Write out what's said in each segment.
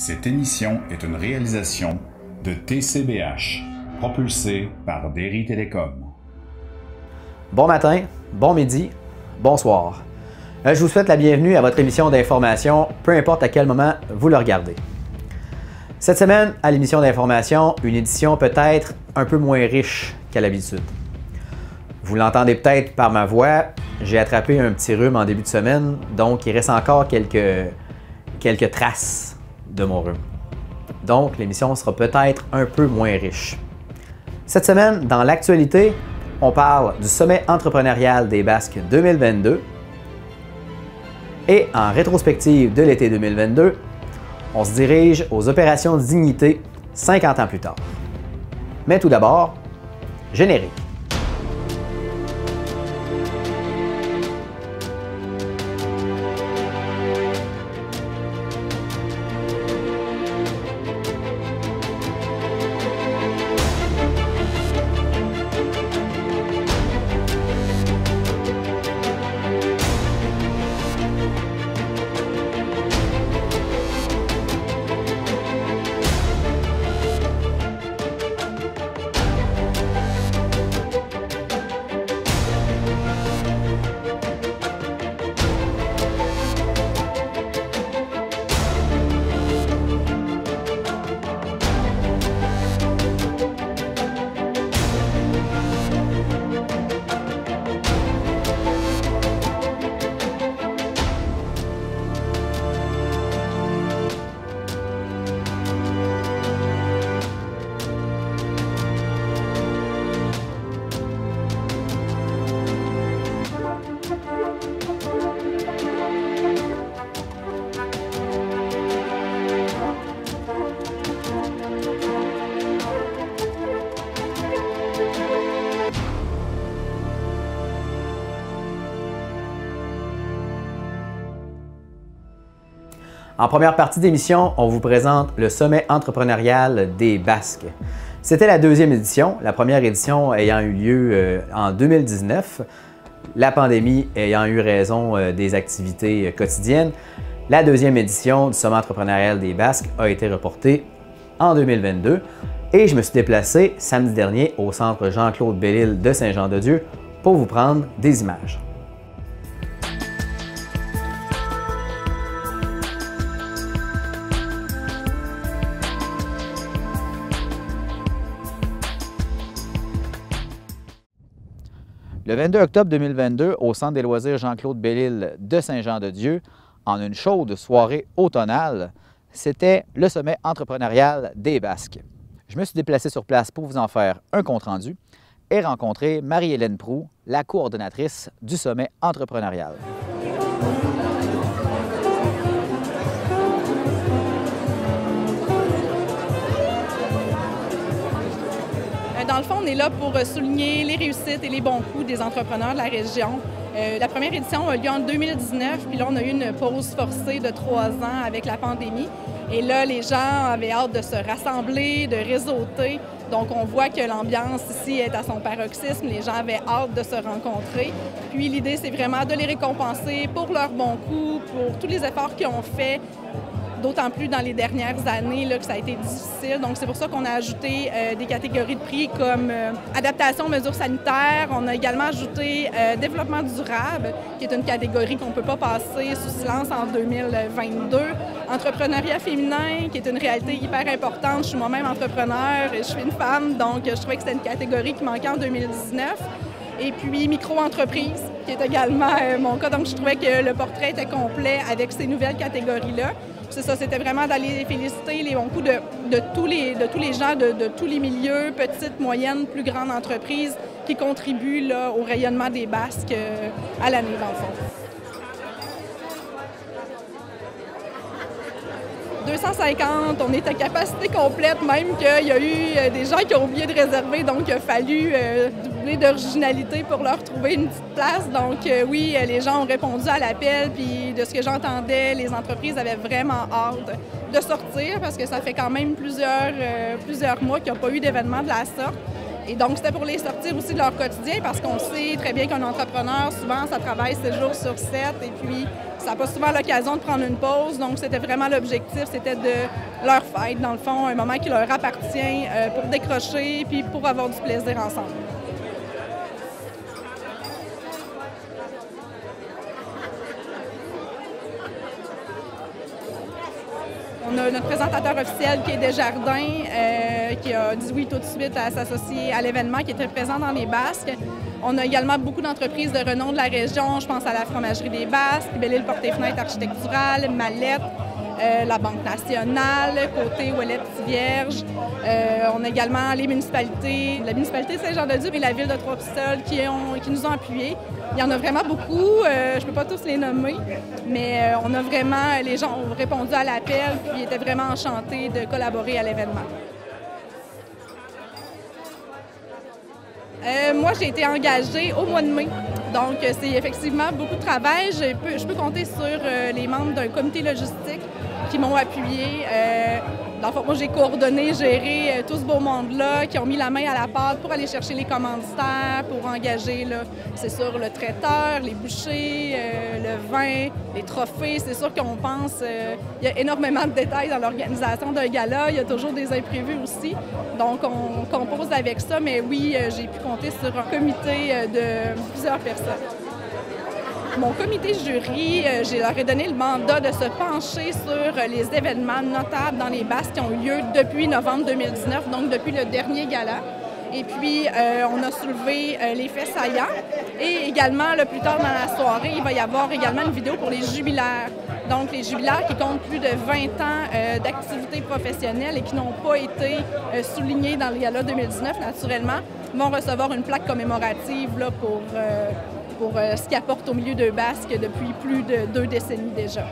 Cette émission est une réalisation de TCBH, propulsée par Derry Télécom. Bon matin, bon midi, bonsoir. Je vous souhaite la bienvenue à votre émission d'information, peu importe à quel moment vous le regardez. Cette semaine, à l'émission d'information, une édition peut-être un peu moins riche qu'à l'habitude. Vous l'entendez peut-être par ma voix, j'ai attrapé un petit rhume en début de semaine, donc il reste encore quelques traces de mon rhume. Donc l'émission sera peut-être un peu moins riche. Cette semaine, dans l'actualité, on parle du sommet entrepreneurial des Basques 2022 et en rétrospective de l'été 2022, on se dirige aux opérations Dignité 50 ans plus tard. Mais tout d'abord, générique. En première partie d'émission, on vous présente le sommet entrepreneurial des Basques. C'était la deuxième édition, la première édition ayant eu lieu en 2019, la pandémie ayant eu raison des activités quotidiennes. La deuxième édition du sommet entrepreneurial des Basques a été reportée en 2022 et je me suis déplacé samedi dernier au centre Jean-Claude Bellil de Saint-Jean-de-Dieu pour vous prendre des images. Le 22 octobre 2022, au Centre des loisirs Jean-Claude Bellil de Saint-Jean-de-Dieu, en une chaude soirée automnale, c'était le sommet entrepreneurial des Basques. Je me suis déplacé sur place pour vous en faire un compte-rendu et rencontrer Marie-Hélène Proux, la coordonnatrice du sommet entrepreneurial. Dans le fond, on est là pour souligner les réussites et les bons coups des entrepreneurs de la région. La première édition a lieu en 2019, puis là, on a eu une pause forcée de 3 ans avec la pandémie. Et là, les gens avaient hâte de se rassembler, de réseauter. Donc, on voit que l'ambiance ici est à son paroxysme. Les gens avaient hâte de se rencontrer. Puis, l'idée, c'est vraiment de les récompenser pour leurs bons coups, pour tous les efforts qu'ils ont faits. D'autant plus dans les dernières années là, que ça a été difficile. Donc, c'est pour ça qu'on a ajouté des catégories de prix comme adaptation aux mesures sanitaires. On a également ajouté développement durable, qui est une catégorie qu'on ne peut pas passer sous silence en 2022. Entrepreneuriat féminin, qui est une réalité hyper importante. Je suis moi-même entrepreneur et je suis une femme, donc je trouvais que c'était une catégorie qui manquait en 2019. Et puis micro-entreprise, qui est également mon cas. Donc, je trouvais que le portrait était complet avec ces nouvelles catégories-là. C'est ça, c'était vraiment d'aller féliciter les bons coups de tous les gens, de tous les milieux, petites, moyennes, plus grandes entreprises qui contribuent là, au rayonnement des Basques à l'année, dans le fond. 250, on est à capacité complète, même qu'il y a eu des gens qui ont oublié de réserver, donc il a fallu doubler d'originalité pour leur trouver une petite place. Donc oui, les gens ont répondu à l'appel, puis de ce que j'entendais, les entreprises avaient vraiment hâte de sortir parce que ça fait quand même plusieurs mois qu'il n'y a pas eu d'événement de la sorte. Et donc, c'était pour les sortir aussi de leur quotidien parce qu'on sait très bien qu'un entrepreneur, souvent, ça travaille 7 jours sur 7 et puis ça n'a pas souvent l'occasion de prendre une pause. Donc, c'était vraiment l'objectif, c'était de leur fête, dans le fond, un moment qui leur appartient pour décrocher puis pour avoir du plaisir ensemble. On a notre présentateur officiel qui est Desjardins, qui a dit oui tout de suite à s'associer à l'événement, qui était présent dans les Basques. On a également beaucoup d'entreprises de renom de la région. Je pense à la Fromagerie des Basques, Belle-Île Porte-et-Fenêtres Architecturale, Mallette, la Banque nationale, côté Ouellette-Vierge. On a également les municipalités, la municipalité de Saint-Jean-de-Dieu et la ville de Trois-Pistoles qui nous ont appuyés. Il y en a vraiment beaucoup, je ne peux pas tous les nommer, mais on a vraiment, les gens ont répondu à l'appel puis étaient vraiment enchantés de collaborer à l'événement. Moi, j'ai été engagée au mois de mai, donc c'est effectivement beaucoup de travail. Je peux compter sur les membres d'un comité logistique qui m'ont appuyée. Dans le fond, moi, j'ai coordonné, géré tout ce beau monde-là, qui ont mis la main à la pâte pour aller chercher les commanditaires, pour engager, c'est sûr, le traiteur, les bouchers, le vin, les trophées. C'est sûr qu'on pense, il y a énormément de détails dans l'organisation d'un gala. Il y a toujours des imprévus aussi. Donc, on compose avec ça. Mais oui, j'ai pu compter sur un comité de plusieurs personnes. Mon comité jury, je leur ai donné le mandat de se pencher sur les événements notables dans les Basques qui ont eu lieu depuis novembre 2019, donc depuis le dernier gala. Et puis, on a soulevé les faits saillants. Et également, plus tard dans la soirée, il va y avoir également une vidéo pour les jubilaires. Donc, les jubilaires qui comptent plus de 20 ans d'activité professionnelle et qui n'ont pas été soulignés dans le gala 2019, naturellement, vont recevoir une plaque commémorative là, pour ce qu'ils apportent au milieu de Basque depuis plus de 2 décennies déjà.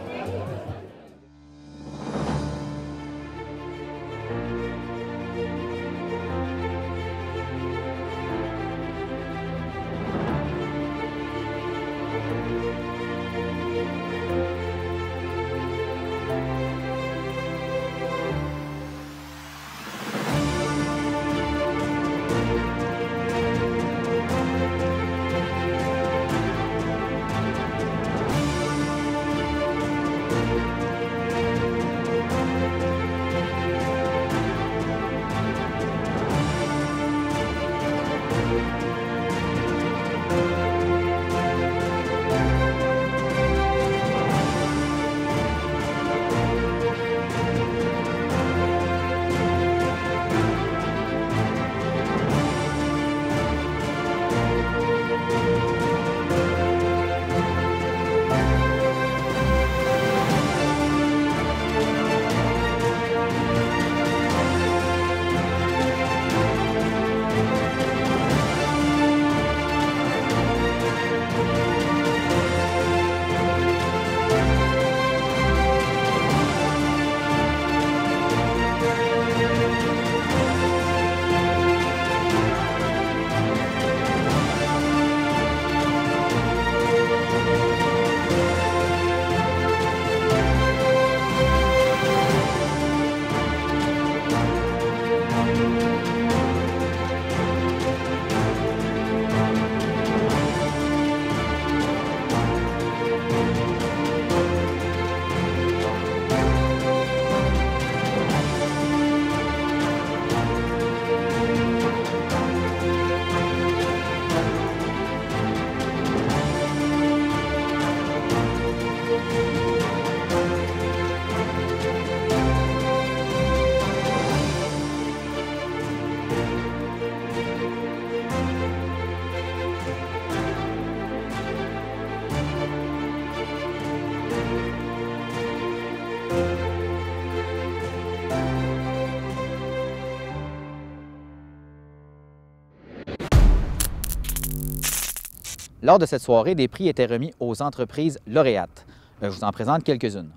Lors de cette soirée, des prix étaient remis aux entreprises lauréates. Je vous en présente quelques-unes.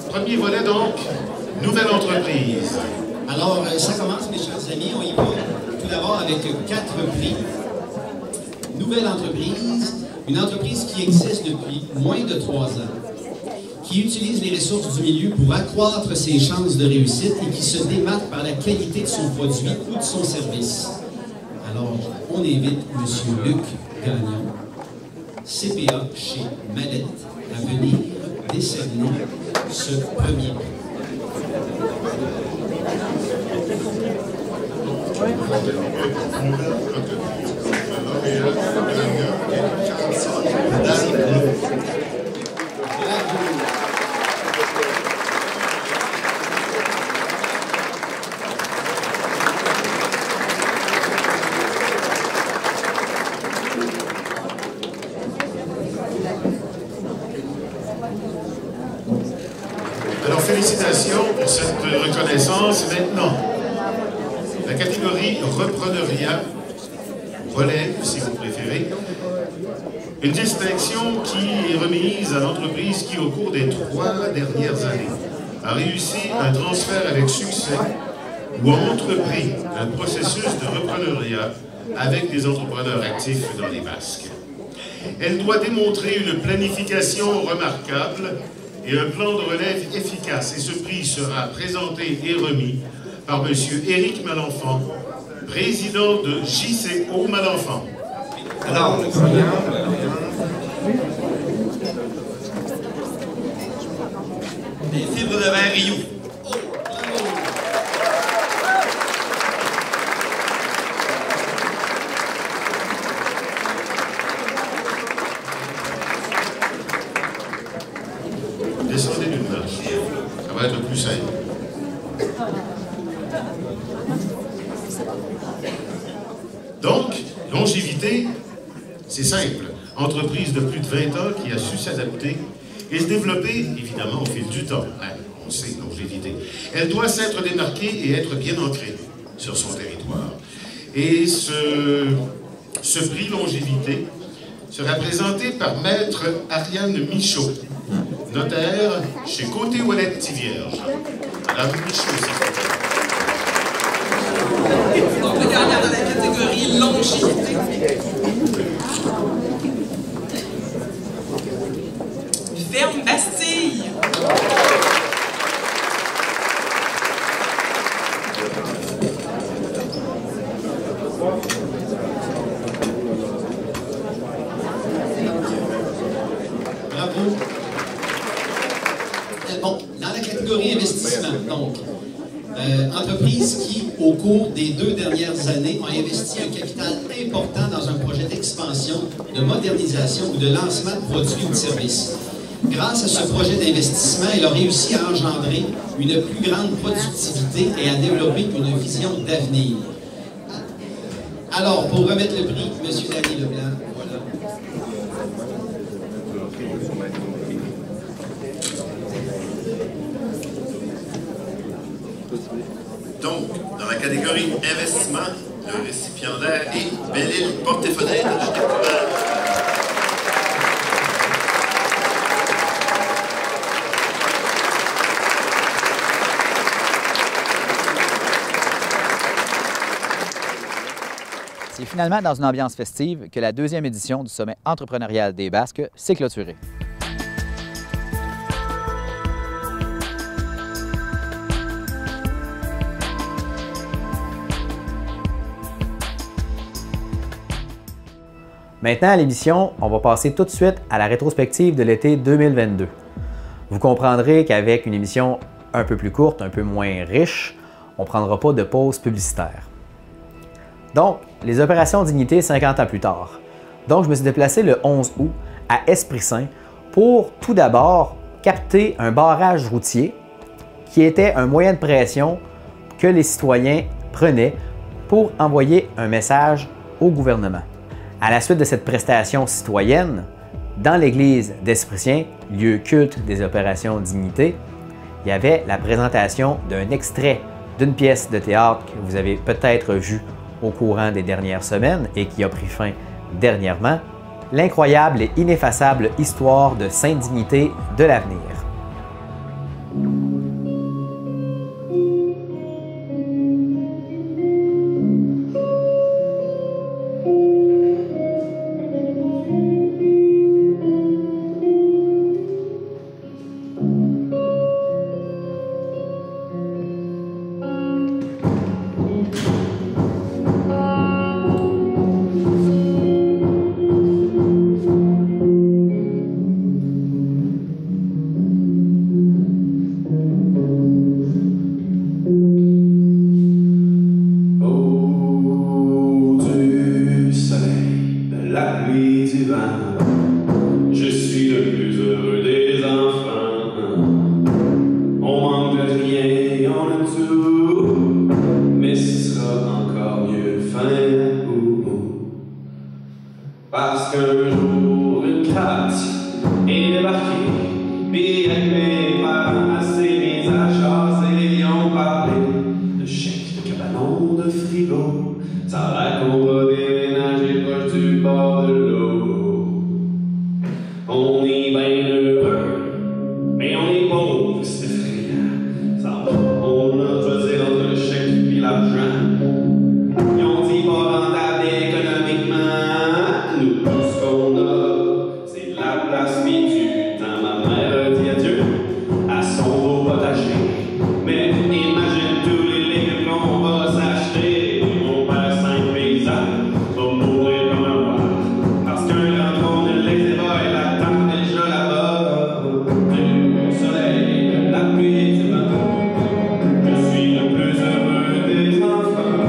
Premier volet, donc, nouvelle entreprise. Alors, ça commence, mes chers amis. On y va tout d'abord avec 4 prix. Nouvelle entreprise, une entreprise qui existe depuis moins de 3 ans, qui utilisent les ressources du milieu pour accroître ses chances de réussite et qui se démarque par la qualité de son produit ou de son service. Alors, on invite M. Luc Gagnon, CPA chez Mallette, à venir décerner ce premier prix. Alors, félicitations pour cette reconnaissance. Maintenant, la catégorie Repreneuriat, relève, si vous préférez, une distinction qui est remise à l'entreprise qui, au cours des 3 dernières années, a réussi un transfert avec succès ou a entrepris un processus de repreneuriat avec des entrepreneurs actifs dans les Basques. Elle doit démontrer une planification remarquable et un plan de relève efficace. Et ce prix sera présenté et remis par M. Éric Malenfant, président de JCO Malenfant. Alors, des fibres de verre Rio. Descendez d'une marche. Ça va être plus simple. Donc, longévité, c'est simple. Entreprise de plus de 20 ans qui a su s'adapter et se développer, évidemment, au fil du temps. Hein, on sait, longévité. Elle doit s'être démarquée et être bien ancrée sur son territoire. Et ce prix longévité sera présenté par Maître Ariane Michaud, notaire chez Côté Ouellette Tivierge. Madame Michaud, s'il vous plaît. Donc, le gagnant dans la catégorie longévité. Ferme Bastille. bravo. Bon, dans la catégorie investissement, donc, entreprise qui, au cours des 2 dernières années, a investi un capital important dans un projet d'expansion, de modernisation ou de lancement de produits ou de services. Grâce à ce projet d'investissement, elle a réussi à engendrer une plus grande productivité et à développer une vision d'avenir. Alors, pour remettre le prix, M. Danny Leblanc, voilà. Donc, dans la catégorie investissement, le récipiendaire est Belle-Île Porte et Fenêtres jusqu'à Courage. C'est finalement dans une ambiance festive que la 2e édition du Sommet entrepreneurial des Basques s'est clôturée. Maintenant, à l'émission, on va passer tout de suite à la rétrospective de l'été 2022. Vous comprendrez qu'avec une émission un peu plus courte, un peu moins riche, on ne prendra pas de pause publicitaire. Donc, les opérations Dignité 50 ans plus tard. Donc, je me suis déplacé le 11 août à Esprit-Saint pour tout d'abord capter un barrage routier qui était un moyen de pression que les citoyens prenaient pour envoyer un message au gouvernement. À la suite de cette prestation citoyenne, dans l'église d'Esprit-Saint, lieu culte des opérations Dignité, il y avait la présentation d'un extrait d'une pièce de théâtre que vous avez peut-être vue au courant des dernières semaines et qui a pris fin dernièrement, l'incroyable et ineffaçable histoire de Sainte Dignité de l'avenir. embarqué, puis avec mes parents, assez mes achats, et on parlait de chèques, de cabanons, de frigo. Ça a l'air qu'on va déménager proche du bord de l'eau. On est bien heureux, mais on est pauvre, c'est effrayant. On a choisi entre le chèque et l'argent. Ils ont dit pas rentable économiquement. Nous, tout ce qu'on a, c'est de la place puis du temps. Ma mère dit adieu à son beau potager. Mais imagine tous les légumes qu'on va s'acheter. Mon père, 5 paysans, va mourir comme un roi. Parce qu'un grand trône de l'exéba et la tente déjà là-bas. Du soleil, de la pluie, du vent. Je suis le plus heureux des enfants.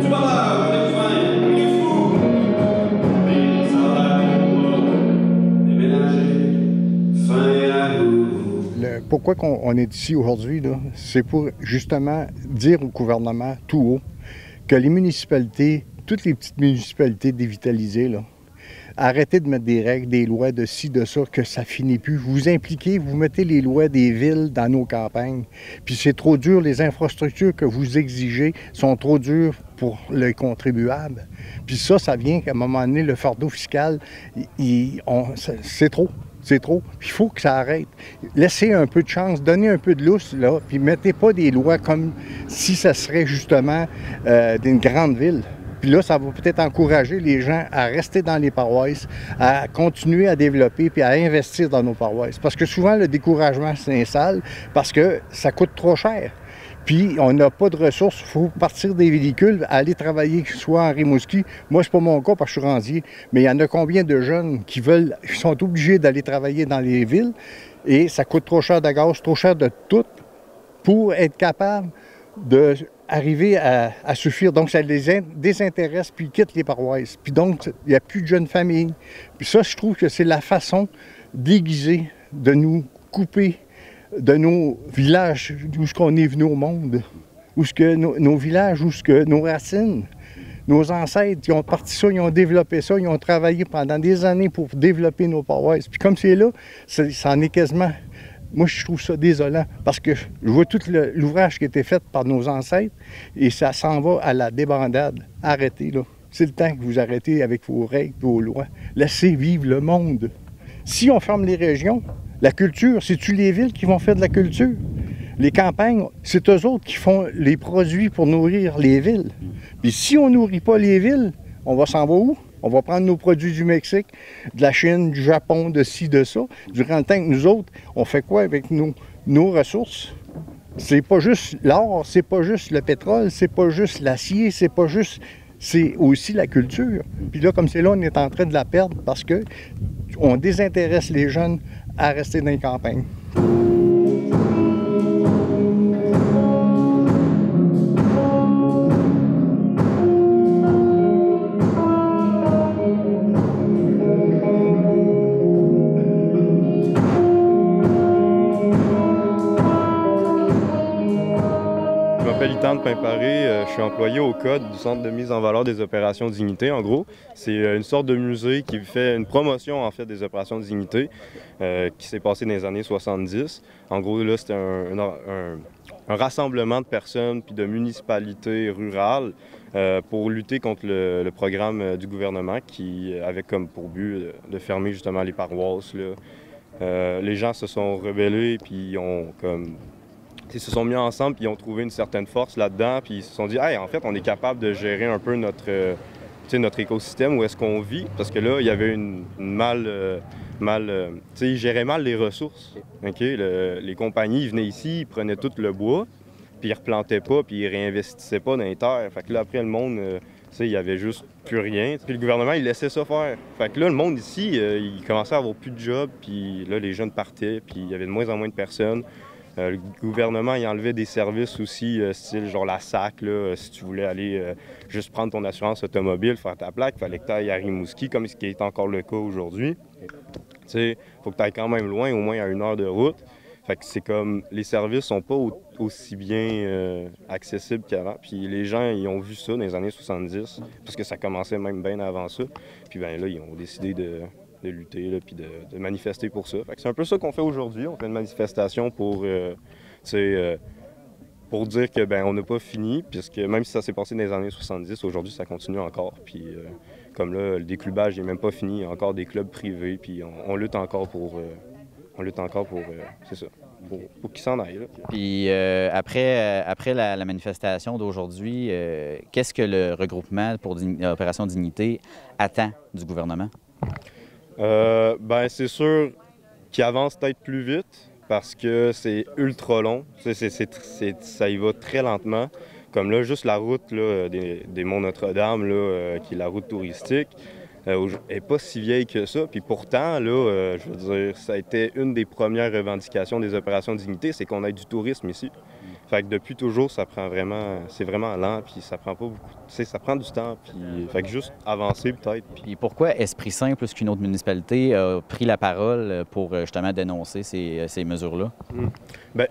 Du bonheur, des fins, des fous. Mais ça va pour déménager, fin à nous. Pourquoi on est ici aujourd'hui, c'est pour justement dire au gouvernement tout haut que les municipalités, toutes les petites municipalités dévitalisées, là, arrêtez de mettre des règles, des lois de ci, de ça, que ça finit plus. Vous vous impliquez, vous mettez les lois des villes dans nos campagnes. Puis c'est trop dur, les infrastructures que vous exigez sont trop dures pour les contribuables. Puis ça vient qu'à un moment donné, le fardeau fiscal, c'est trop. C'est trop. Il faut que ça arrête. Laissez un peu de chance, donnez un peu de lousse, là, puis mettez pas des lois comme si ça serait justement d'une grande ville. Puis là, ça va peut-être encourager les gens à rester dans les paroisses, à continuer à développer puis à investir dans nos paroisses. Parce que souvent, le découragement s'installe parce que ça coûte trop cher. Puis on n'a pas de ressources, il faut partir des véhicules, aller travailler soit en Rimouski. Moi, c'est pas mon cas parce que je suis rendier, mais il y en a combien de jeunes qui sont obligés d'aller travailler dans les villes et ça coûte trop cher de gaz, trop cher de tout pour être capable d'arriver à suffire. Donc, ça les désintéresse puis ils quittent les paroisses. Puis donc, il n'y a plus de jeunes familles. Puis ça, je trouve que c'est la façon déguisée de nous couper de nos villages, d'où on est venu au monde, où ce que nos villages, où ce que nos racines, nos ancêtres, ils ont parti ça, ils ont développé ça, ils ont travaillé pendant des années pour développer nos paroisses. Puis comme c'est là, ça en est quasiment... Moi, je trouve ça désolant, parce que je vois tout l'ouvrage qui a été fait par nos ancêtres, et ça s'en va à la débandade. Arrêtez, là. C'est le temps que vous arrêtez avec vos règles et vos lois. Laissez vivre le monde. Si on ferme les régions, la culture, c'est-tu les villes qui vont faire de la culture? Les campagnes, c'est eux autres qui font les produits pour nourrir les villes. Puis si on ne nourrit pas les villes, on va s'en va où? On va prendre nos produits du Mexique, de la Chine, du Japon, de ci, de ça. Durant le temps que nous autres, on fait quoi avec nos ressources? C'est pas juste l'or, c'est pas juste le pétrole, c'est pas juste l'acier, c'est pas juste... C'est aussi la culture. Puis là, comme c'est là, on est en train de la perdre parce qu'on désintéresse les jeunes à rester dans les campagnes. Je m'appelle Itan de Pimparé, je suis employé au CODE du Centre de mise en valeur des opérations Dignité. En gros, c'est une sorte de musée qui fait une promotion en fait des opérations Dignité qui s'est passé dans les années 70. En gros, là, c'était un rassemblement de personnes puis de municipalités rurales pour lutter contre le programme du gouvernement qui avait comme pour but de fermer justement les paroisses, là. Les gens se sont rebellés puis ils ont comme... Ils se sont mis ensemble puis ils ont trouvé une certaine force là-dedans puis ils se sont dit hey, en fait on est capable de gérer un peu notre écosystème où est-ce qu'on vit parce que là il y avait ils géraient mal les ressources. Okay? Les compagnies ils venaient ici, ils prenaient tout le bois puis ils replantaient pas puis ils réinvestissaient pas dans les terres. Fait que là après le monde il y avait juste plus rien. Puis le gouvernement il laissait ça faire. Fait que là le monde ici il commençait à avoir plus de jobs puis là les jeunes partaient puis il y avait de moins en moins de personnes. Le gouvernement il enlevait des services aussi, style genre la SAC, là, si tu voulais aller juste prendre ton assurance automobile, faire ta plaque, il fallait que tu ailles à Rimouski, comme ce qui est encore le cas aujourd'hui. Il faut que tu ailles quand même loin, au moins à 1 heure de route. Fait que c'est comme, les services sont pas aussi bien accessibles qu'avant. Puis les gens, ils ont vu ça dans les années 70, parce que ça commençait même bien avant ça. Puis ben là, ils ont décidé de lutter, là, puis de manifester pour ça. C'est un peu ça qu'on fait aujourd'hui. On fait une manifestation pour dire que on n'a pas fini, puisque même si ça s'est passé dans les années 70, aujourd'hui ça continue encore. Puis comme là, le déclubage n'est même pas fini, il y a encore des clubs privés, puis on lutte encore pour c'est ça, pour qu'ils s'en aillent. Là. Puis après la manifestation d'aujourd'hui, qu'est-ce que le regroupement pour Opération Dignité attend du gouvernement? C'est sûr qu'il avance peut-être plus vite, parce que c'est ultra long, ça y va très lentement. Comme là, juste la route là, des Monts Notre-Dame, qui est la route touristique, n'est pas si vieille que ça. Puis pourtant, là, je veux dire, ça a été une des premières revendications des opérations Dignité, c'est qu'on ait du tourisme ici. Fait que depuis toujours, c'est vraiment lent, puis ça prend pas beaucoup, ça prend du temps, puis fait que juste avancer peut-être. Puis pourquoi Esprit Saint, plus qu'une autre municipalité, a pris la parole pour justement dénoncer ces mesures-là?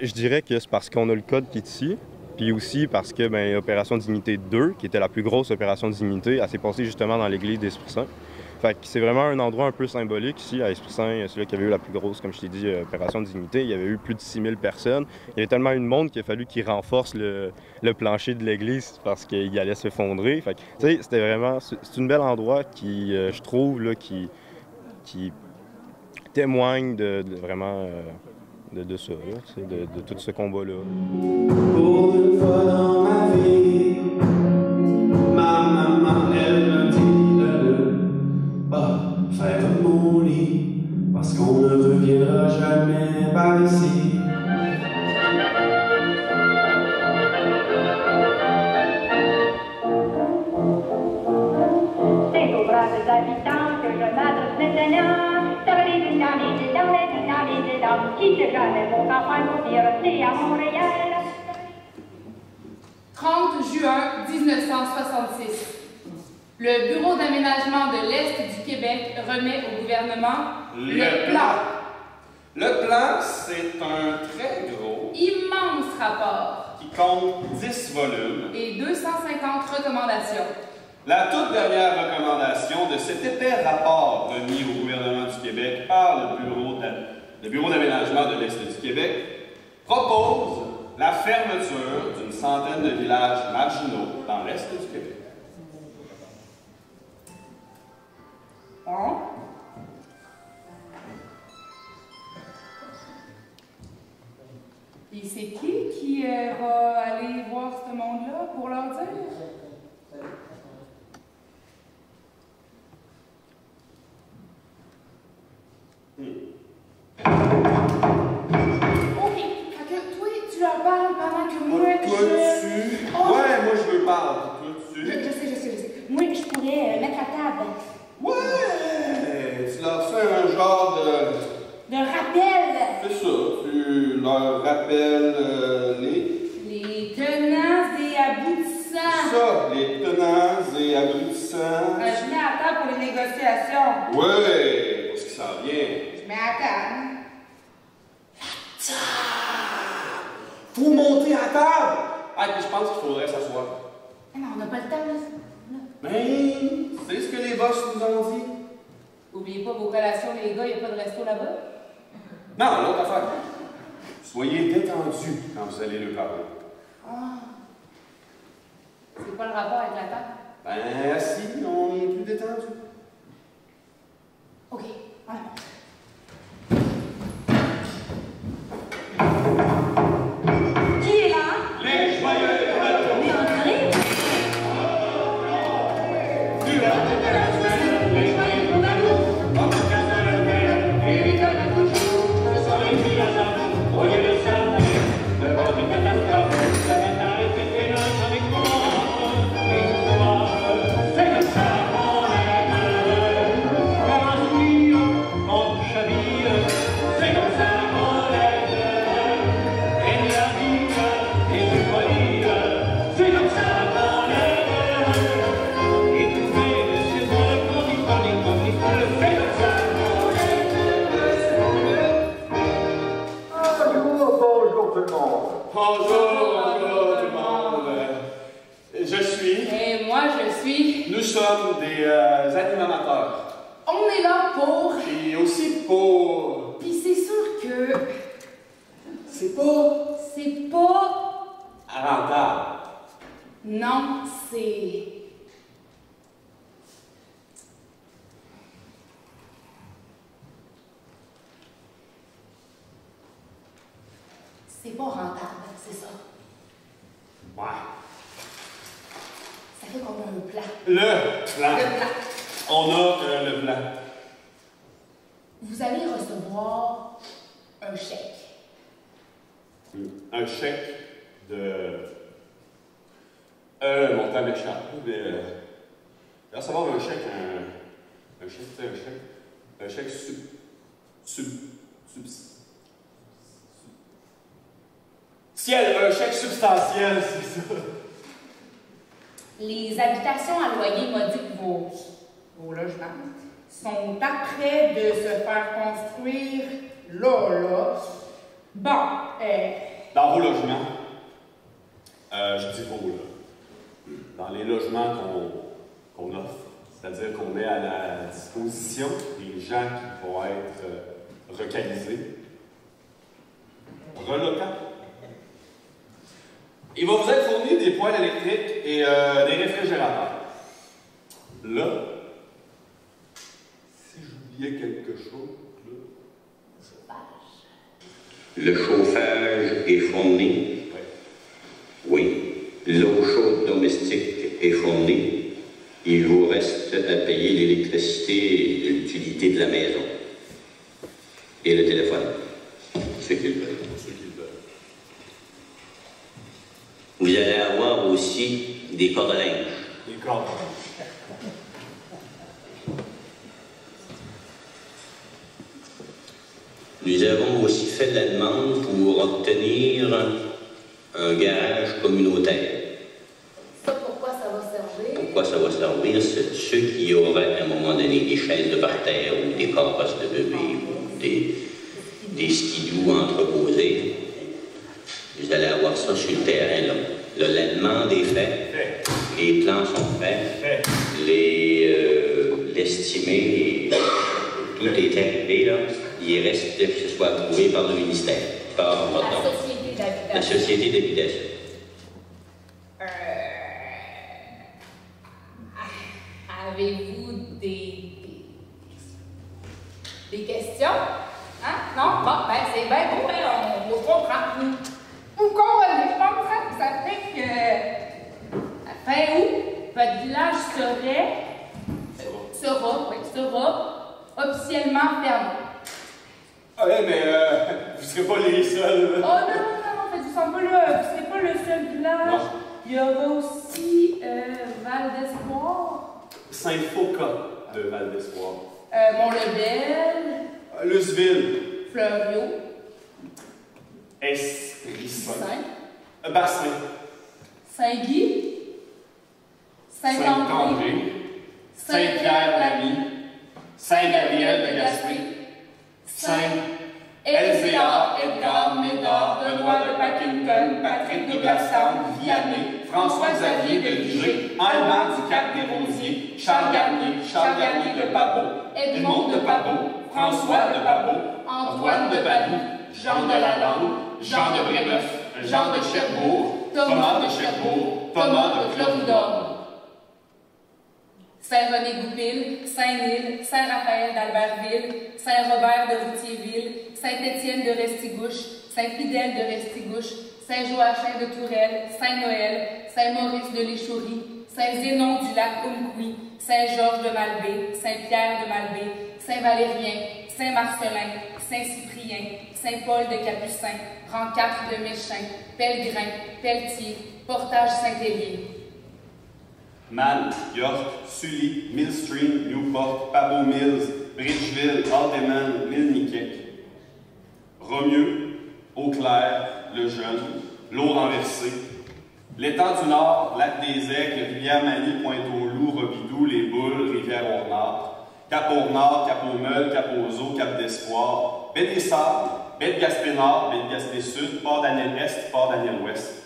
Je dirais que c'est parce qu'on a le code qui est ici, puis aussi parce que Opération Dignité 2, qui était la plus grosse opération Dignité, elle s'est passée justement dans l'église d'Esprit Saint. Fait que c'est vraiment un endroit un peu symbolique ici, à Esprit Saint, c'est là qu'il y avait eu la plus grosse, comme je t'ai dit, opération de dignité. Il y avait eu plus de 6000 personnes. Il y avait tellement eu de monde qu'il a fallu qu'ils renforcent le plancher de l'église parce qu'il allait s'effondrer. Fait que, tu sais, c'était vraiment... C'est un bel endroit qui, je trouve, là, qui témoigne vraiment de ça, là, de tout ce combat-là. Pour une fois dans ma vie, ma maman, elle me dit faire mon lit, parce qu'on ne reviendra jamais par ici. C'est aux braves habitants que je m'adresse maintenant. Qui sait jamais mon campagne pour dire c'est à Montréal. 30 juin 1966. Le Bureau d'aménagement de l'Est du Québec remet au gouvernement le plan. Le plan, c'est un très gros, immense rapport qui compte 10 volumes et 250 recommandations. La toute dernière recommandation de cet épais rapport remis au gouvernement du Québec par le Bureau d'aménagement de l'Est du Québec propose la fermeture d'une centaine de villages marginaux dans l'Est du Québec. Hein? Et c'est qui va aller voir ce monde-là pour leur dire? Ok, fait que toi, tu leur parles pendant que moi, Ouais, moi je veux parler. Je sais. Moi, je pourrais mettre à table. Ouais! Tu leur fais un genre de rappel. C'est ça, tu leur rappelles les tenants et aboutissants. Ça, les tenants et aboutissants. Je mets à table pour les négociations. Ouais, parce que ça vient. Je mets à table. Faut monter à table! Ah, puis je pense qu'il faudrait s'asseoir. Non, on n'a pas le temps, là. Mais, c'est ce que les boss nous ont dit. Oubliez pas vos collations, les gars, il n'y a pas de resto là-bas. Non, l'autre affaire. Soyez détendus quand vous allez leur parler. Ah. C'est quoi le rapport avec la table? Ben, assis, on est plus détendu. OK, on la monte. Qui est là? Les joyeux Mais on arrive. Bonjour tout le monde. Je suis... Et moi, je suis... Nous sommes des animateurs. On est là pour... C'est pas rentable, c'est ça. Ouais. Ça fait qu'on a un plan. Le plan. Le plan. On a le plan. Vous allez recevoir un chèque. Un chèque de... un montant m'échappe, mais... recevoir un chèque, un chèque un chèque substantiel, c'est ça. Les habitations à loyer modiques vos logements sont après de se faire construire là. Bon, Dans vos logements, je dis vos, là. Dans les logements qu'on offre, c'est-à-dire qu'on met à la disposition des gens qui vont être relocalisés, il va vous être fourni des poêles électriques et des réfrigérateurs. Là, si j'oubliais quelque chose, le chauffage est fourni. Oui. L'eau chaude domestique est fournie. Il vous reste à payer l'électricité et l'utilité de la maison. Et le téléphone. Ceux qui le veulent. Vous allez avoir aussi des cordes à linge. Des cordes. Nous avons aussi fait la demande pour obtenir un garage communautaire. ça, pourquoi ça va servir? Pourquoi ça va servir? C'est ceux qui auraient à un moment donné des chaises de parterre ou des carrosses de bébé ou des skidoo entreposés. Vous allez avoir ça sur le terrain, là. La demande est faite, les plans sont faits, l'estimé, tout est arrivé, là. Il reste que ce soit approuvé par le ministère, par la société d'habitation. Avez-vous des questions? Hein? Non? Bon, ben c'est bien beau, hein? On comprend. Vous comprenez, je comprends que ça fait que à fin août, votre village sera officiellement fermé. Ah ouais, mais vous ne serez pas les seuls. Oh non, vous ne serez pas le seul village. Non. Il y aura aussi Val d'Espoir. Saint-Faucon de Val d'Espoir. Mont-Lebel. Luceville. Fleuriot. Esprit-Saint. Bassin. Saint-Guy. Saint-André. Saint-Pierre-l'Ami. Saint-Gabriel de Gaspé. Saint-Elzéar, Edgar, Médard, Benoît de Paquington, Patrick de Blasson, Vianney, François-Xavier de Ligé, Albert du Cap-des-Rosiers, Charles Garnier de Pabot, Edmond de Pabot, François de Pabot, Antoine de Badou, Jean de Lalande, Jean de Brébeuf, Jean de Cherbourg, Thomas de Cherbourg, Thomas de Clonidorme. Saint-René-Goupil, Saint-Nil, Saint-Raphaël d'Albertville, Saint-Robert de Routierville, Saint-Étienne de Restigouche, Saint-Fidèle de Restigouche, Saint-Joachim de Tourelle, Saint-Noël, Saint-Maurice de l'Échourie, Saint-Zénon du Lac-Oumkoui, Saint-Georges de Malbaie, Saint-Pierre de Malbaie, Saint-Valérien, Saint-Marcelin, Saint-Cyprien, Saint-Paul de Capucin, Rancatre de Méchin, Pellegrin, Pelletier, Portage Saint-Hélier. Man, York, Sully, Millstream, Newport, Pabot Mills, Bridgeville, Aldeman, Milniquet, Romieux, Eau-Claire, Le Jeune, l'eau renversée, l'étang du Nord, Lac des Aigles, Rivière-Manie, Pointe-aux-Loups, Robidoux, Les Boules, Rivière-au-Nord, Cap-au-Nord, Cap-aux-Meules, Cap-aux-Eaux, Cap-d'Espoir, Baie-des-Sables, Baie-de-Gaspé-Nord, Baie-de-Gaspé-Sud, Port-Daniel-Est, Port-Daniel-Ouest.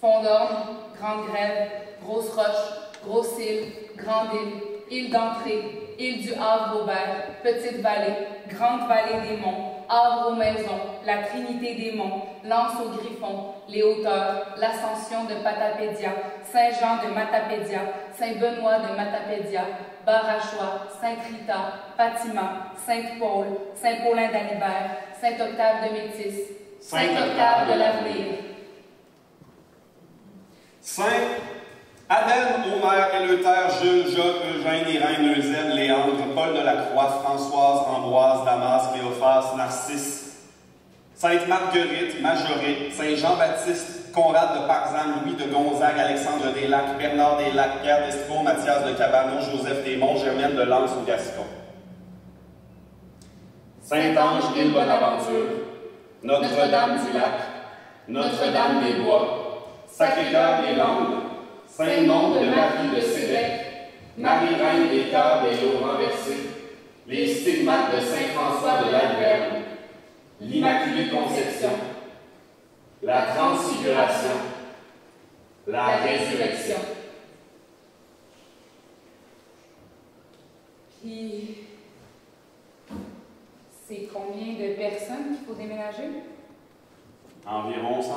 Fond-d'Orme, Grande-Grève, Grosse-Roche, Grosse-Île, Grande-Île, Île d'Entrée, Île du Havre-Aubert, Petite-Vallée, Grande-Vallée des Monts, Havre-aux-Maisons, la Trinité des Monts, Lens-aux-Griffons, les Hauteurs, l'Ascension de Patapédia, Saint-Jean de Matapédia, Saint-Benoît de Matapédia, Barachois, Sainte-Rita, Fatima, Sainte-Paul, Saint-Paulin d'Alibert, Saint-Octave de Métis, Sainte Octave de l'Avenir. Saint Adèle, Omer, Éleuthère, Jules, Jacques, Eugène, Irène, Eusèbe, Léandre, Paul de la Croix, Françoise, Ambroise, Damas, Cléophas, Narcisse, Sainte Marguerite, Majorée, Saint Jean-Baptiste, Conrad de Parzane, Louis de Gonzague, Alexandre des Lacs, Bernard des Lacs, Pierre d'Escaut, Mathias de Cabanon, Joseph Desmonts, Germaine de Lens au Gascon. Saint-Ange, Île Bonaventure, Notre-Dame du Lac, Notre-Dame des Bois, Sacré-Cœur des Landes, Saint-Nom de Marie de Sébec, Marie-Reine des Cœurs des eaux renversées, les stigmates de Saint-François de l'Alverne, l'Immaculée Conception, la Transfiguration, la Résurrection. Puis, c'est combien de personnes qu'il faut déménager? Environ 100 000.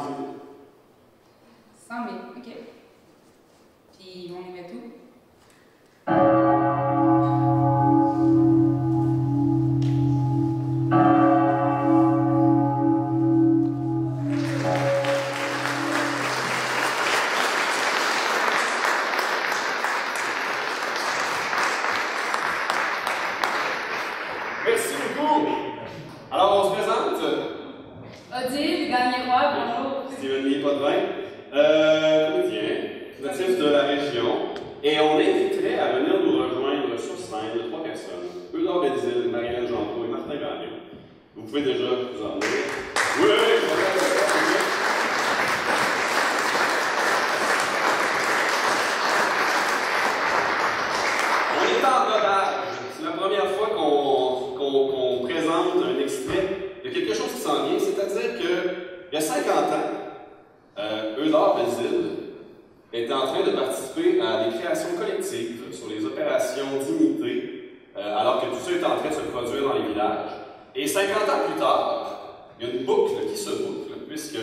100 000, OK. Puis, ils vont les mettre où? Merci beaucoup. Alors, on se présente. Odile Gagné-Roy, bonjour. Steven Potvin, comédien, natif de la région. Et on inviterait à venir nous rejoindre sur scène 3 personnes. Eudore Bézil, Marie-Hélène Jeantot et Martin Gagnon. Vous pouvez déjà vous emmener. Oui, on est en rodage. C'est la première fois qu'on présente un extrait de quelque chose qui s'en vient. C'est-à-dire qu'il y a 50 ans, Eudore Bézil était en train de participer à des créations collectives sur les opérations Dignité, alors que tout ça est en train de se produire dans les villages. Et 50 ans plus tard, il y a une boucle qui se boucle, puisque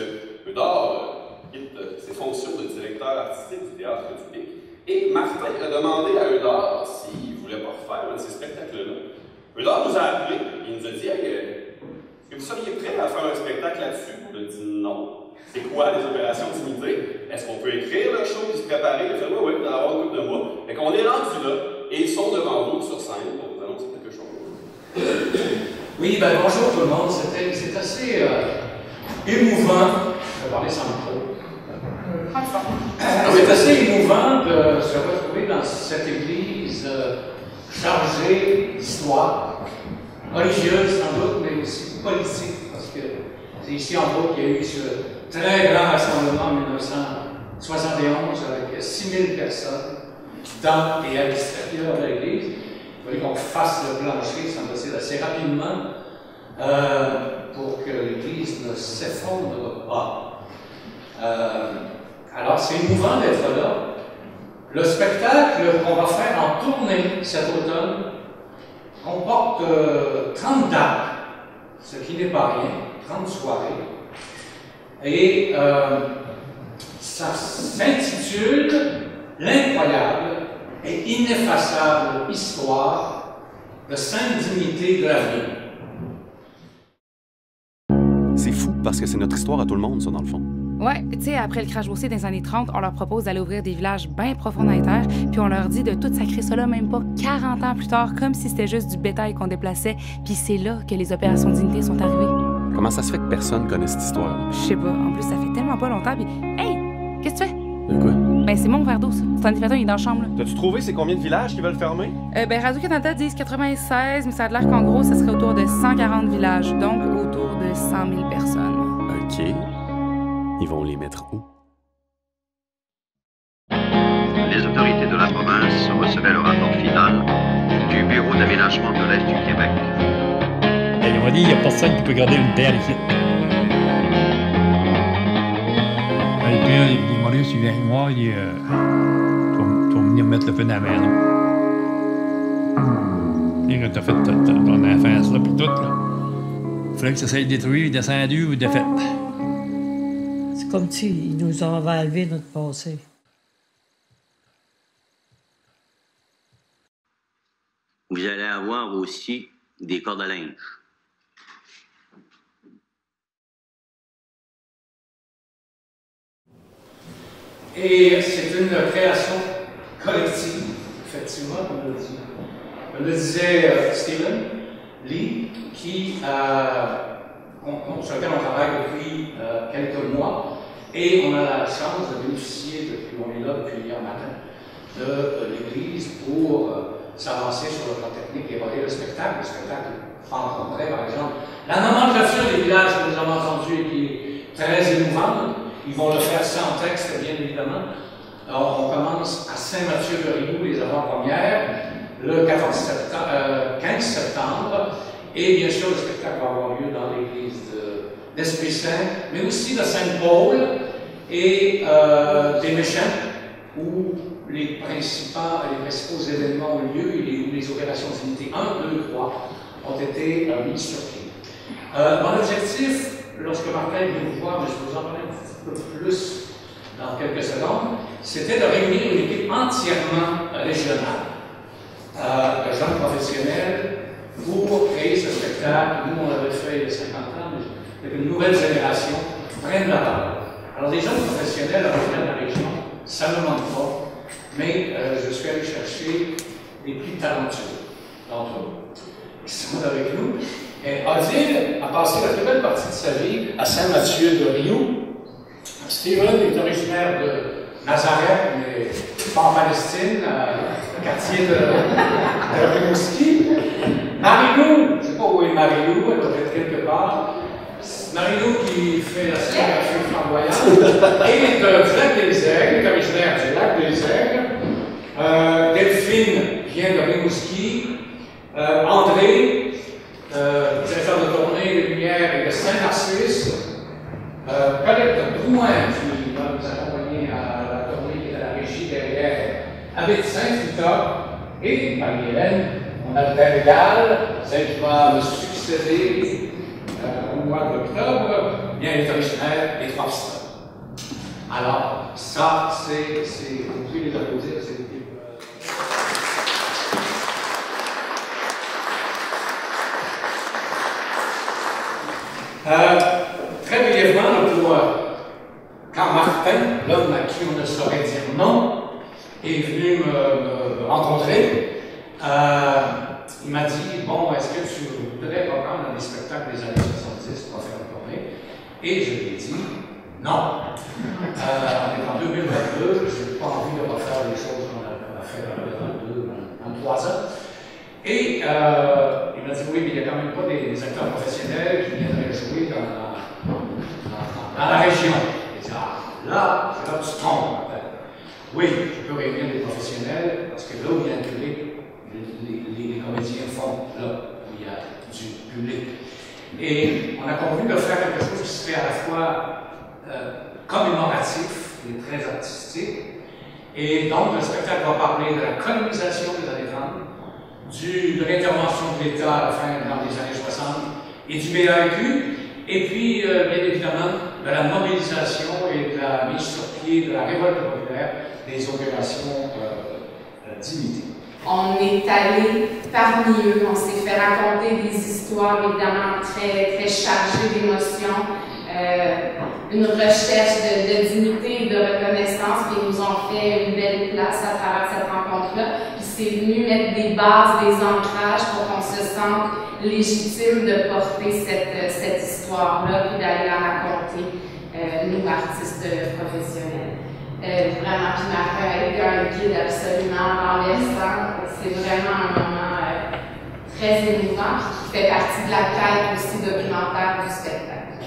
Eudore quitte ses fonctions de directeur artistique du Théâtre du Pic. Et Martin a demandé à Eudore s'il ne voulait pas refaire un de ces spectacles-là. Eudore nous a appelés, il nous a dit hey, est-ce que vous seriez prêt à faire un spectacle là-dessus? On a dit non. C'est quoi les opérations Dignité? Est-ce qu'on peut écrire le show et se préparer? Il a fait oui, il va avoir une couple de mois. Fait qu'on est rendu là et ils sont devant vous sur scène pour vous annoncer quelque chose. Oui, ben bonjour tout le monde. C'est assez émouvant. Je vais parler sans micro. C'est assez émouvant de se retrouver dans cette église chargée d'histoire, religieuse sans doute, mais aussi politique, parce que c'est ici en bas qu'il y a eu ce très grand rassemblement en 1971 avec 6000 personnes dans et à l'extérieur de l'église. Il fallait qu'on fasse le plancher, semble-t-il, assez rapidement pour que l'église ne s'effondre pas. Alors, c'est émouvant d'être là. Le spectacle qu'on va faire en tournée cet automne comporte 30 dates, ce qui n'est pas rien, 30 soirées. Et ça s'intitule L'incroyable et ineffaçable histoire de Sainte Dignité de l'Avenir. C'est fou parce que c'est notre histoire à tout le monde, ça, dans le fond. Ouais, tu sais, après le crash boursier des années 30, on leur propose d'aller ouvrir des villages bien profonds dans les terres, puis on leur dit de tout sacrer ça là, même pas 40 ans plus tard, comme si c'était juste du bétail qu'on déplaçait, puis c'est là que les opérations Dignité sont arrivées. Comment ça se fait que personne connaît cette histoire? Je sais pas, en plus, ça fait tellement pas longtemps, puis hey, qu'est-ce que tu fais? De quoi? Ben, c'est mon verre d'eau, ça. C'est un indicateur, il est dans la chambre, là. T'as-tu trouvé c'est combien de villages qui veulent fermer? Ben, Radio-Canada disent 96, mais ça a l'air qu'en gros, ça serait autour de 140 villages, donc autour de 100 000 personnes. OK. Ils vont les mettre où? Les autorités de la province recevaient le rapport final du Bureau d'aménagement de l'Est du Québec. Ils m'ont dit qu'il n'y a personne qui peut garder une terre ici. Et puis, les Maurice, il vient avec moi, il dit tu vas venir mettre le feu dans la maison. Et quand t'as fait ton enfance là, puis tout, là, il fallait que ça soit détruit, descendu ou défait. C'est comme s'ils nous avaient enlevé notre passé. Vous allez avoir aussi des cordes à linge. Et c'est une création collective, effectivement, comme le disait Stephen Lee, sur lequel on travaille depuis quelques mois, et on a la chance de bénéficier, on est là depuis hier matin, de l'Église pour s'avancer sur le plan technique et évaluer le spectacle. Le spectacle rencontrait, par exemple, la nomenclature des villages que nous avons entendu et qui est très émouvante. Ils vont le faire sans texte, bien évidemment. Alors, on commence à Saint-Mathieu-de-Rioux, les avant-premières, le 15 septembre. Et bien sûr, le spectacle va avoir lieu dans l'église d'Esprit Saint, mais aussi de Saint-Paul et des Méchants, où les principaux événements ont lieu et où les opérations d'unité 1, 2, 3 ont été mises sur pied. Mon objectif, lorsque Martin est venu vous voir, mais je vais vous en parler un petit peu plus dans quelques secondes, c'était de réunir une équipe entièrement régionale, de jeunes professionnels, pour créer ce spectacle. Nous, on l'avait fait il y a 50 ans, mais une nouvelle génération prenne la parole. Alors, des jeunes professionnels originaires de la région, ça ne manque pas, mais je suis allé chercher les plus talentueux d'entre eux qui sont avec nous. Et Odile a passé la plus belle partie de sa vie à Saint-Mathieu-de-Rioux. Stephen est originaire de Nazareth, mais pas en Palestine, le quartier de Rimouski. Marilou, je ne sais pas où est Marilou, elle doit être quelque part. Marilou qui fait la scénographie flamboyante, et du lac des Aigles, originaire du lac des Aigles. Delphine vient de Rimouski. André, directeur de tournée de lumière et de Saint-Narcisse. Colette Drouin, qui va nous accompagner à la tournée qui est à la régie derrière, avec Saint-Futa et Marie-Hélène. On a le père égal, celle qui va me succéder au mois d'octobre, bien est originaire des Trois-Pistoles. Alors, ça, vous pouvez les applaudir, c'est l'équipe. Très brièvement, pour quand Martin, l'homme à qui on ne saurait dire non, est venu me rencontrer, il m'a dit, bon, est-ce que tu voudrais reprendre des spectacles des années 70 pour faire une tournée? Et je lui ai dit, non. On est en 2022, je n'ai pas envie de refaire les choses qu'on a fait en 3 ans. Et il m'a dit, oui, mais il n'y a quand même pas des acteurs professionnels qui viendraient jouer dans la région. Et là, tu te trompes. Oui, je peux réunir des professionnels, parce que là où il y a un public, les comédiens font là où il y a du public. Et on a convenu de faire quelque chose qui serait à la fois commémoratif et très artistique. Et donc, le spectacle va parler de la colonisation des années 30, de l'intervention de l'État à la fin dans les années 60 et du BAQ, et puis, bien évidemment, de la mobilisation et de la mise sur pied de la révolte populaire des opérations d'unité. On est allé parmi eux, on s'est fait raconter des histoires évidemment très, très chargées d'émotions, une recherche de dignité et de reconnaissance qui nous ont fait une belle place à travers cette rencontre-là. Puis c'est venu mettre des bases, des ancrages pour qu'on se sente légitime de porter cette histoire-là puis d'aller la raconter, nous, artistes professionnels. Vraiment, puis Martin a été un guide absolument renversant. C'est vraiment un moment très émouvant qui fait partie de la quête aussi documentaire du spectacle.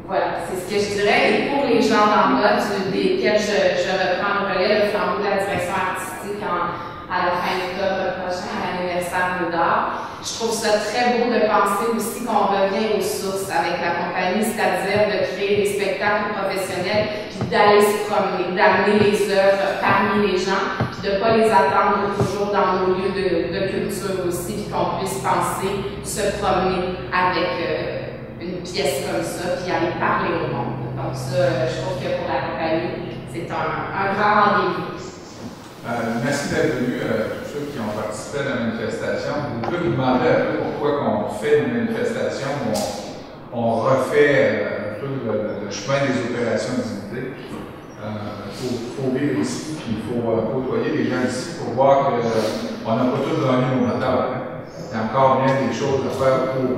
Voilà, c'est ce que je dirais. Et pour les gens d'en bas, desquels je reprends le relais, le flambeau de la direction artistique à la fin d'octobre prochain, à l'anniversaire de d'art, je trouve ça très beau de penser aussi qu'on revient aux sources avec la compagnie, c'est-à-dire de créer des spectacles professionnels, puis d'aller se promener, d'amener les œuvres parmi les gens, puis de ne pas les attendre toujours dans nos lieux de culture aussi, puis qu'on puisse penser se promener avec une pièce comme ça, puis aller parler au monde. Donc ça, je trouve que pour la compagnie, c'est un grand rendez-vous. Merci d'être venus, tous ceux qui ont participé à la manifestation. Vous pouvez vous demander un peu pourquoi on fait une manifestation où on refait un peu le chemin des opérations d'unité. faut vivre ici, puis il faut côtoyer les gens ici pour voir qu'on n'a pas tous gagné nos batailles. Hein. Il y a encore bien des choses à faire pour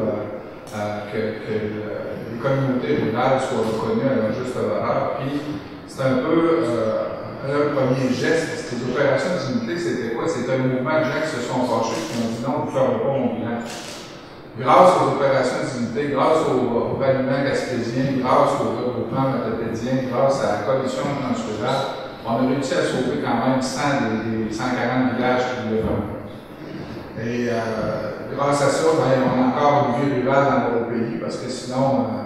que les communautés rurales soient reconnues à leur juste valeur. Puis c'est un peu un premier geste, parce que les opérations d'unité, c'était quoi? C'était un mouvement de gens qui se sont fâchés, qui ont dit non, vous ne ferez pas mon bilan. Grâce aux opérations d'unité, grâce au ralliement gaspésien, grâce au regroupement matapédien, grâce à la coalition transrurale, on a réussi à sauver quand même 100 des 140 villages qui voulaient vraiment. Et grâce à ça, ben, on a encore une vie rurale dans notre pays, parce que sinon,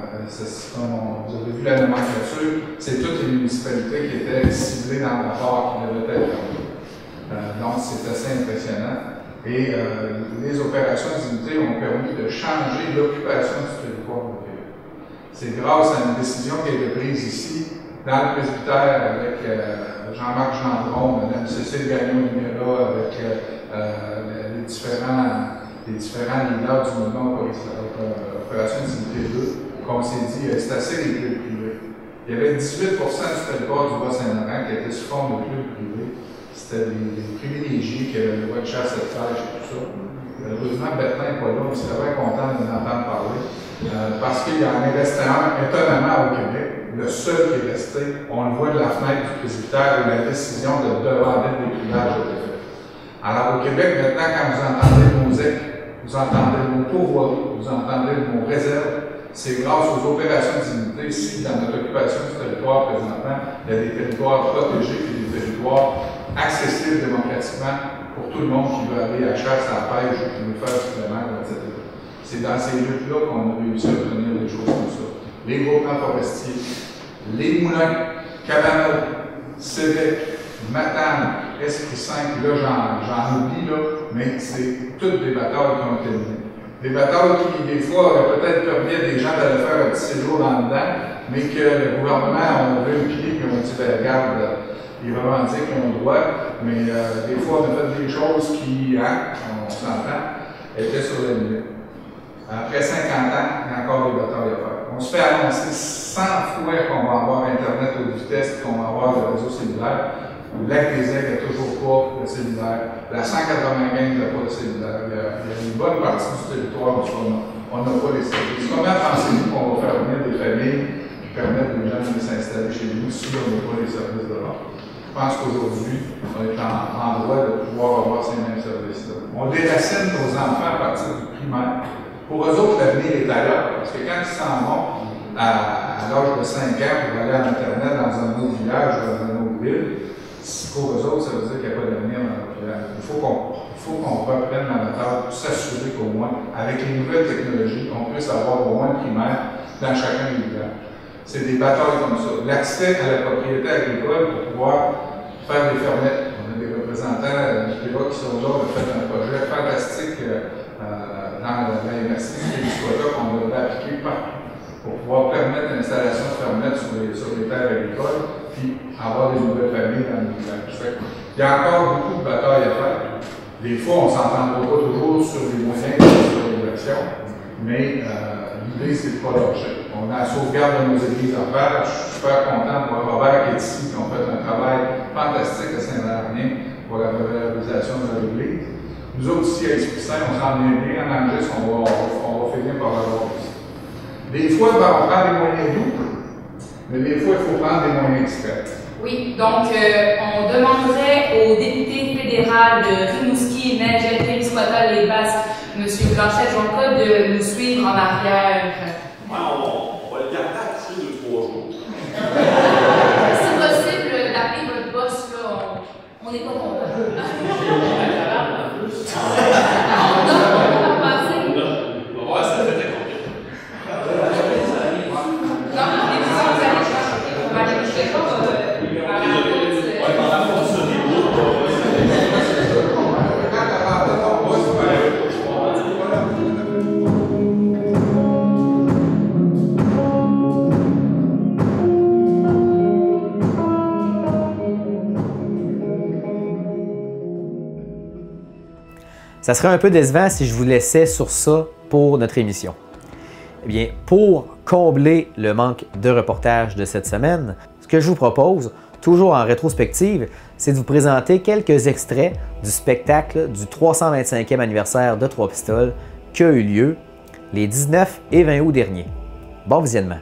comme vous avez vu la nomenclature, c'est toutes les municipalités qui étaient ciblées dans le rapport qui devaient être donc c'est assez impressionnant. Et les opérations d'unité ont permis de changer l'occupation du territoire au Québec. C'est grâce à une décision qui a été prise ici, dans le presbytère, avec Jean-Marc Gendron, Mme Cécile Gagnon-Numéra, avec les différents leaders du mouvement Opération d'unité 2, qu'on s'est dit c'est assez les clubs privés. Il y avait 18% du territoire du Bas-Saint-Laurent qui était sous forme de clubs privés. C'était des privilégiés qui avaient le droit de chasse et de pêche et tout ça. Heureusement, Bertin n'est pas là, on serait très content de l'entendre parler, parce qu'il y en est resté un, étonnamment, au Québec. Le seul qui est resté, on le voit de la fenêtre du presbytère, où la décision de demander le déclinage a été faite. Alors, au Québec, maintenant, quand vous entendez le mot ZEC, vous entendez le mot pourvoirie, vous entendez le mot réserve, c'est grâce aux opérations d'unité ici, dans notre occupation du territoire présentement, il y a des territoires protégés et des territoires accessibles démocratiquement pour tout le monde qui veut aller à la chasse, à la pêche, qui veut faire du supplément, etc. C'est dans ces luttes-là qu'on a réussi à obtenir des choses comme ça. Les groupements forestiers, les moulins, Cabano, Sébec, Matane, Esprit 5, là j'en oublie, là, mais c'est toutes des batailles qui ont été menées. Des batailles qui, des fois, auraient peut-être permis à des gens d'aller faire un petit séjour en dedans, mais que le gouvernement a levé le pied et on dit, ben, regarde, ils revendiquent qu'ils ont le droit, mais des fois, on a fait des choses qui, hein, on s'entend, étaient sur la limite. Après 50 ans, il y a encore des batailles à faire. On se fait annoncer 100 fois qu'on va avoir Internet haute vitesse et qu'on va avoir le réseau cellulaire. Le lac des Aigles n'a toujours pas de cellulaire. La 195 n'a pas de cellulaire. Il y a une bonne partie du territoire où on n'a pas les services. Comment pensez-vous qu'on va faire venir des familles qui permettent aux gens de s'installer chez nous si on n'a pas les services de l'ordre? Je pense qu'aujourd'hui, on est en droit de pouvoir avoir ces mêmes services-là. On déracine nos enfants à partir du primaire. Pour eux autres, l'avenir est ailleurs. Parce que quand ils s'en vont à l'âge de 5 ans pour aller à Internet dans un autre village ou dans une autre ville, pour eux autres, ça veut dire qu'il n'y a pas d'avenir dans leur village. Il faut qu'on reprenne la méthode pour s'assurer qu'au moins, avec les nouvelles technologies, on puisse avoir au moins le primaire dans chacun des villages. C'est des batailles comme ça. L'accès à la propriété agricole pour pouvoir faire des fermettes. On a des représentants du Québec qui sont là, on a fait un projet fantastique dans la MRC du Squatter qu'on devrait appliquer partout pour pouvoir permettre l'installation de fermettes sur les terres agricoles puis avoir des nouvelles familles dans les villages. Il y a encore beaucoup de batailles à faire. Des fois, on ne s'entendra pas toujours sur les moyens et sur les directions, mais l'idée, c'est de ne pas lâcher. On a la sauvegarde de nos églises à faire. Je suis super content de voir Robert qui est ici, qui ont fait un travail fantastique à Saint-Valerin pour la revalorisation de leur église. Nous autres ici à Esprit Saint, on s'en est bien en anglais, on va finir par l'avoir aussi. Des fois, ben, on prend des moyens doux, mais des fois, il faut prendre des moyens experts. Oui, donc on demanderait au député fédéral de Rimouski, Nagel, Témiscouata, les Basques, M. Blanchet-Jonca, de nous suivre en arrière. Ouais, on va le garder à coucher 2-3 jours. Si possible, d'appeler votre boss, là, on n'est pas content. Ça serait un peu décevant si je vous laissais sur ça pour notre émission. Eh bien, pour combler le manque de reportage de cette semaine, ce que je vous propose, toujours en rétrospective, c'est de vous présenter quelques extraits du spectacle du 325e anniversaire de Trois Pistoles qui a eu lieu les 19 et 20 août dernier. Bon visionnement!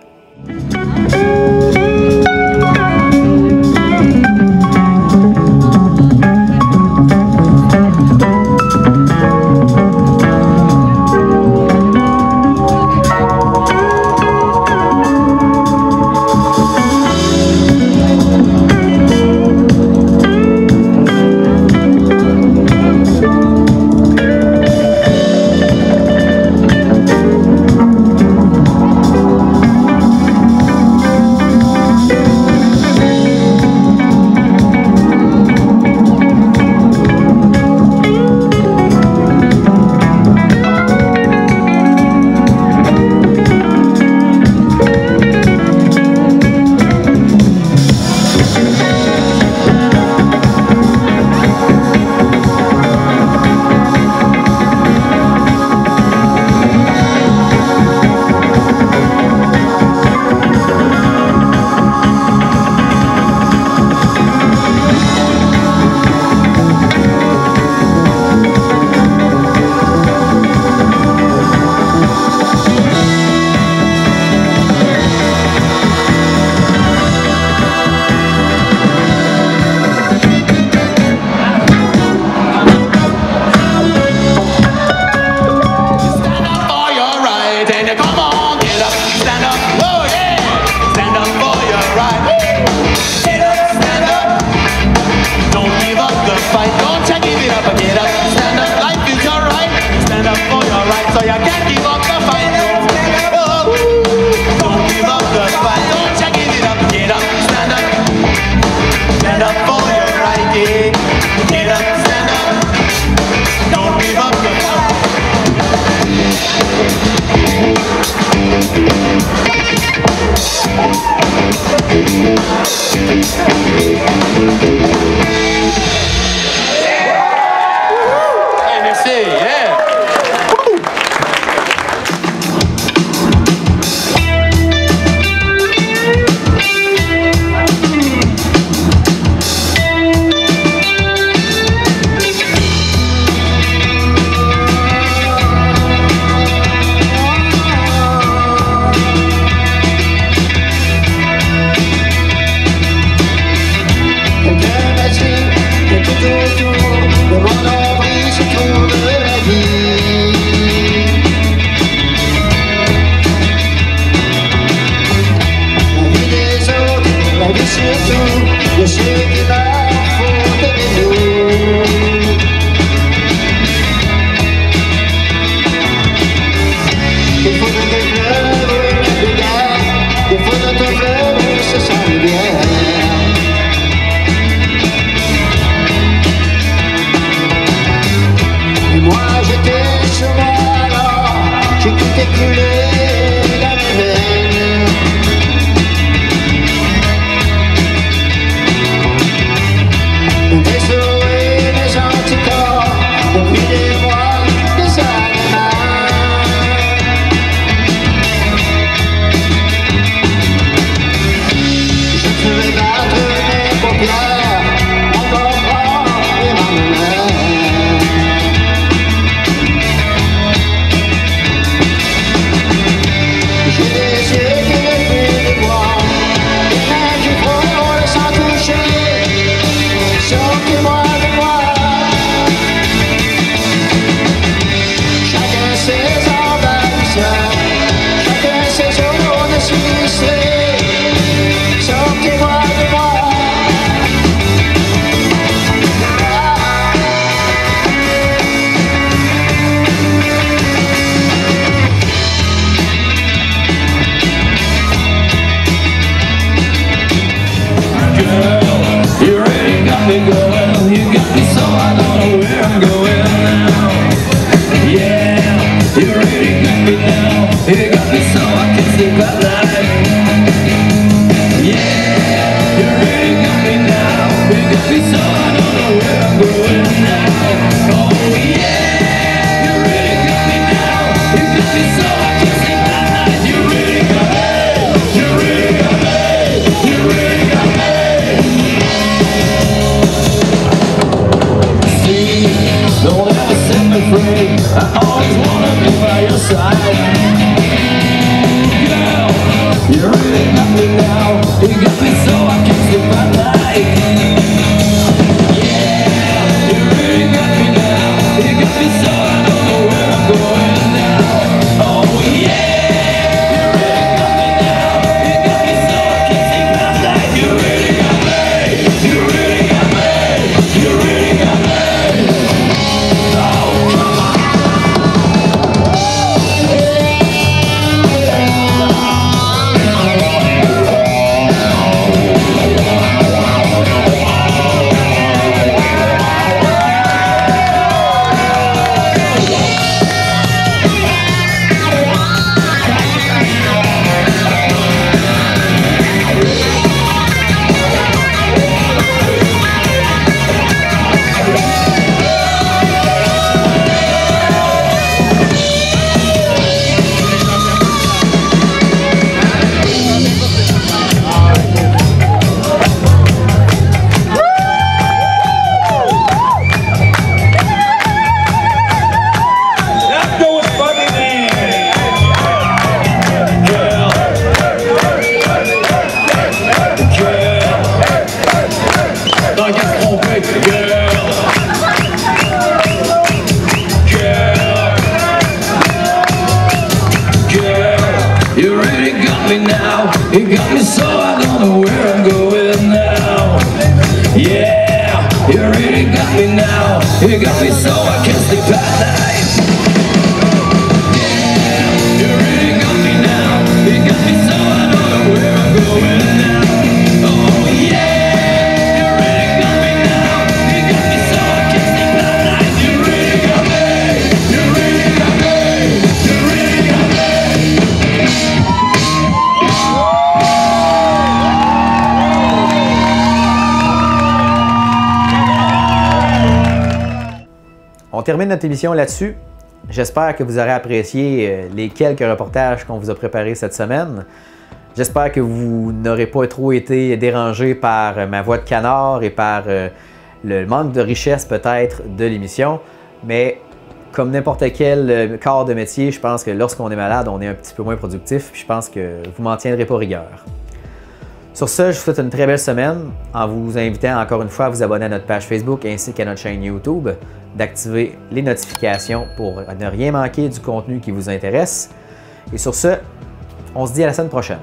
got me now. You got me so I don't know where I'm going now. Yeah, you really got me now. You got me so I can't sleep at night. Yeah, you really got me now. You got me so I don't know where I'm going now. Oh yeah, you really got me now. You got me so I can't sleep at night. You really got me. You really got me. You really got me. On termine notre émission là-dessus. J'espère que vous aurez apprécié les quelques reportages qu'on vous a préparés cette semaine. J'espère que vous n'aurez pas trop été dérangé par ma voix de canard et par le manque de richesse peut-être de l'émission. Mais comme n'importe quel corps de métier, je pense que lorsqu'on est malade, on est un petit peu moins productif. Puis je pense que vous m'en tiendrez pas rigueur. Sur ce, je vous souhaite une très belle semaine en vous invitant encore une fois à vous abonner à notre page Facebook ainsi qu'à notre chaîne YouTube, d'activer les notifications pour ne rien manquer du contenu qui vous intéresse. Et sur ce, on se dit à la semaine prochaine.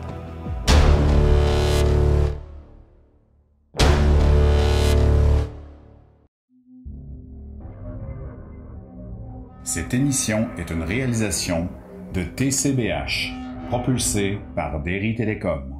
Cette émission est une réalisation de TCBH, propulsée par Derry Télécom.